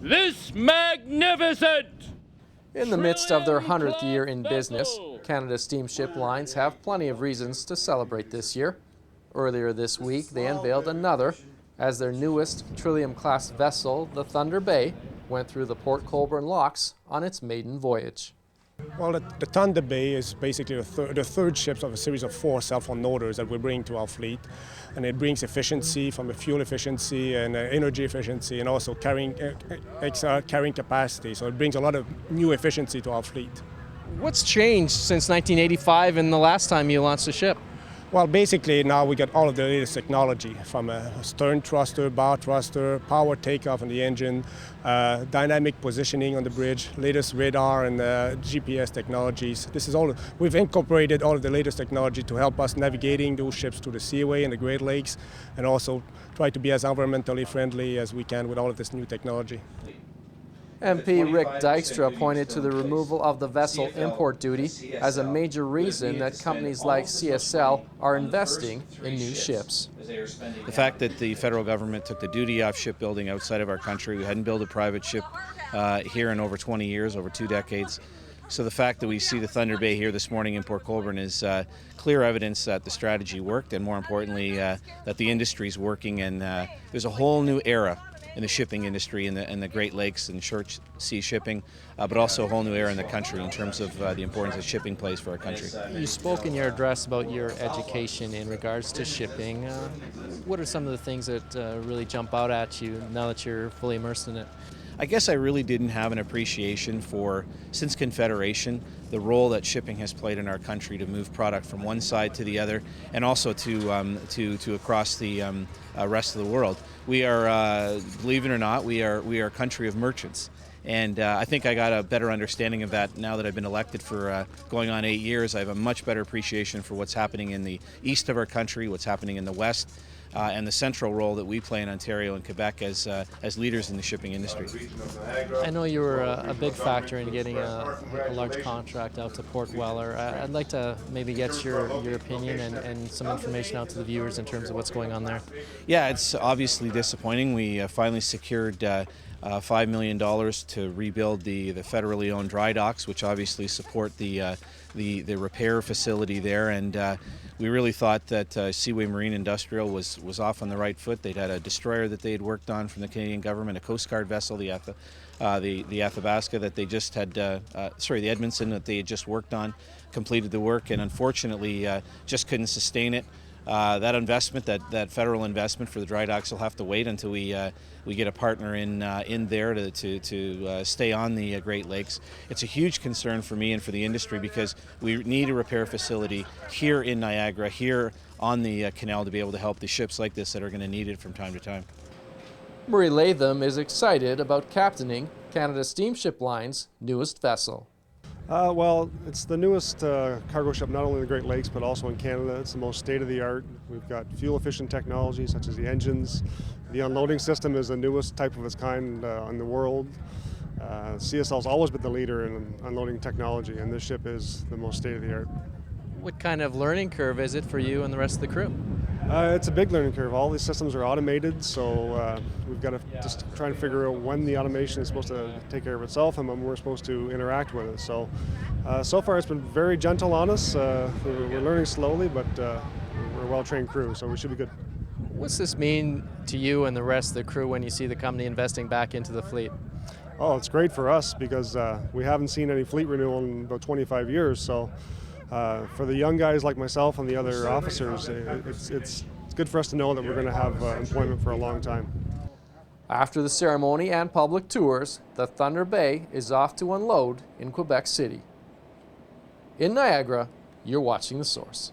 this magnificent. In the midst of their 100th year in business, Canada's Steamship Lines have plenty of reasons to celebrate this year. Earlier this week, they unveiled another, as their newest Trillium-class vessel, the Thunder Bay, went through the Port Colborne locks on its maiden voyage. Well, the Thunder Bay is basically the third ship of a series of 4 cell-phone loaders that we bring to our fleet. And it brings efficiency from the fuel efficiency and energy efficiency, and also carrying capacity. So it brings a lot of new efficiency to our fleet. What's changed since 1985 and the last time you launched the ship? Well, basically now we got all of the latest technology, from a stern thruster, bow thruster, power takeoff on the engine, dynamic positioning on the bridge, latest radar and GPS technologies. This is all. We've incorporated all of the latest technology to help us navigating those ships to the Seaway and the Great Lakes, and also try to be as environmentally friendly as we can with all of this new technology. MP Rick Dykstra pointed to the removal of the vessel import duty as a major reason that companies like CSL are investing in new ships. The fact that the federal government took the duty off shipbuilding outside of our country, we hadn't built a private ship here in over 20 years, over 2 decades. So the fact that we see the Thunder Bay here this morning in Port Colborne is clear evidence that the strategy worked, and more importantly that the industry is working, and there's a whole new era in the shipping industry in the Great Lakes and short sea shipping, but also a whole new era in the country in terms of the importance that shipping plays for our country. You spoke in your address about your education in regards to shipping. What are some of the things that really jump out at you now that you're fully immersed in it? I guess I really didn't have an appreciation for, since Confederation, the role that shipping has played in our country to move product from one side to the other, and also to across the rest of the world. We are, believe it or not, we are a country of merchants. And I think I got a better understanding of that now that I've been elected for going on 8 years. I have a much better appreciation for what's happening in the east of our country, what's happening in the west, and the central role that we play in Ontario and Quebec as leaders in the shipping industry. I know you were a big factor in getting a large contract out to Port Weller. I'd like to maybe get your opinion and some information out to the viewers in terms of what's going on there. Yeah, it's obviously disappointing. We finally secured $5 million to rebuild the federally owned dry docks, which obviously support the repair facility there, and we really thought that Seaway Marine Industrial was off on the right foot. They'd had a destroyer that they had worked on from the Canadian government, a Coast Guard vessel, the Athabasca that they just had, the Edmondson that they had just worked on, completed the work, and unfortunately just couldn't sustain it. That investment, that federal investment for the dry docks, will have to wait until we get a partner in there to stay on the Great Lakes. It's a huge concern for me and for the industry, because we need a repair facility here in Niagara, here on the canal, to be able to help the ships like this that are going to need it from time to time. Murray Latham is excited about captaining Canada's Steamship Lines' newest vessel. Well, it's the newest cargo ship not only in the Great Lakes but also in Canada. It's the most state-of-the-art. We've got fuel-efficient technology such as the engines. The unloading system is the newest type of its kind in the world. CSL's always been the leader in unloading technology, and this ship is the most state-of-the-art. What kind of learning curve is it for you and the rest of the crew? It's a big learning curve. All these systems are automated, so we've got to just try to figure out when the automation is supposed to take care of itself and when we're supposed to interact with it. So far it's been very gentle on us. We're learning slowly, but we're a well-trained crew, so we should be good. What's this mean to you and the rest of the crew when you see the company investing back into the fleet? Oh, it's great for us because we haven't seen any fleet renewal in about 25 years. So for the young guys like myself and the other officers, it's good for us to know that we're going to have employment for a long time. After the ceremony and public tours, the Thunder Bay is off to unload in Quebec City. In Niagara, you're watching The Source.